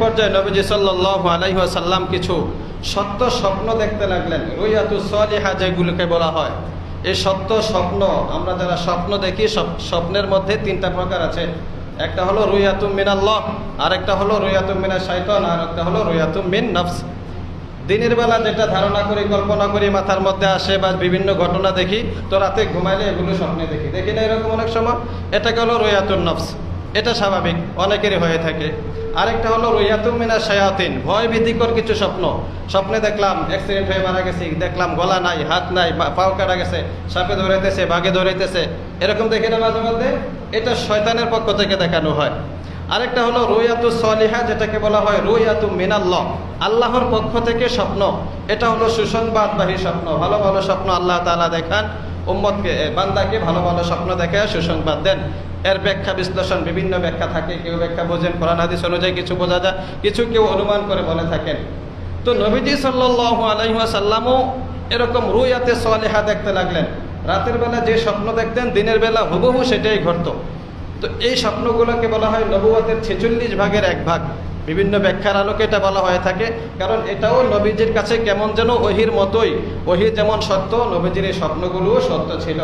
পর্যায়ে নবীজি সাল্লাল্লাহু আলাইহি ওয়াসাল্লাম কিছু সত্য স্বপ্ন দেখতে লাগলেন। রুয়াতুস সালিহা যেগুলোকে বলা হয়, এই সত্য স্বপ্ন, আমরা যারা স্বপ্ন দেখি, স্বপ্নের মধ্যে তিনটা প্রকার আছে। একটা হলো রুয়াতুম মিনাল্লাহ, আরেকটা হলো রুয়াতুম মিনাশ শাইতান, আর একটা হলো রুয়াতুম মিন নফস। দিনের বেলা যেটা ধারণা করি, কল্পনা করি, মাথার মধ্যে আসে বা বিভিন্ন ঘটনা দেখি, তো রাতে ঘুমাইলে এগুলো স্বপ্নে দেখি না এরকম অনেক সময়, এটাকে হলো রুয়াতুন নফস। এটা স্বাভাবিক, অনেকেরই হয়ে থাকে। আরেকটা হলো রুয়াতুম মিনাশ শায়াতিন, ভয় ভীতিকর কিছু স্বপ্ন। স্বপ্নে দেখলাম অ্যাক্সিডেন্ট হয়ে মারা গেছি, দেখলাম গলা নাই, হাত নাই, পাও কাটা গেছে, সাপে ধরাইতেছে, বাঘে ধরাইতেছে, এরকম দেখে না মাঝে মধ্যে। এটা শয়তানের পক্ষ থেকে দেখানো হয়। আরেকটা হলো রুয়াতুস সালিহা, যেটাকে বলা হয় রুয়াতুম মিনাল্লাহ, আল্লাহর পক্ষ থেকে স্বপ্ন। এটা হলো সুসংবাদবাহী স্বপ্ন, ভালো ভালো স্বপ্ন আল্লাহ তাআলা দেখান উম্মতকে, বান্দাকে ভালো ভালো স্বপ্ন দেখে সুসংবাদ দেন। এর ব্যাখ্যা বিশ্লেষণ বিভিন্ন ব্যাখ্যা থাকে, কেউ ব্যাখ্যা বোঝেন কোরআন হাদিস অনুযায়ী, কিছু বোঝা যায়, কিছু কেউ অনুমান করে বলে থাকেন। তো নবীজি সাল্লাল্লাহু আলাইহি ওয়াসাল্লামও এরকম রুয়াতে সালিহা দেখতে লাগলেন। রাতের বেলা যে স্বপ্ন দেখতেন, দিনের বেলা হুবহু সেটাই ঘটতো। তো এই স্বপ্নগুলোকে বলা হয় নবুয়তের 46 ভাগের 1 ভাগ। বিভিন্ন ব্যাখ্যার আলোকে এটা বলা হয়ে থাকে, কারণ এটাও নবীজির কাছে কেমন যেন ওহির মতোই। ওহি যেমন সত্য, নবীজির এই স্বপ্নগুলোও সত্য ছিল।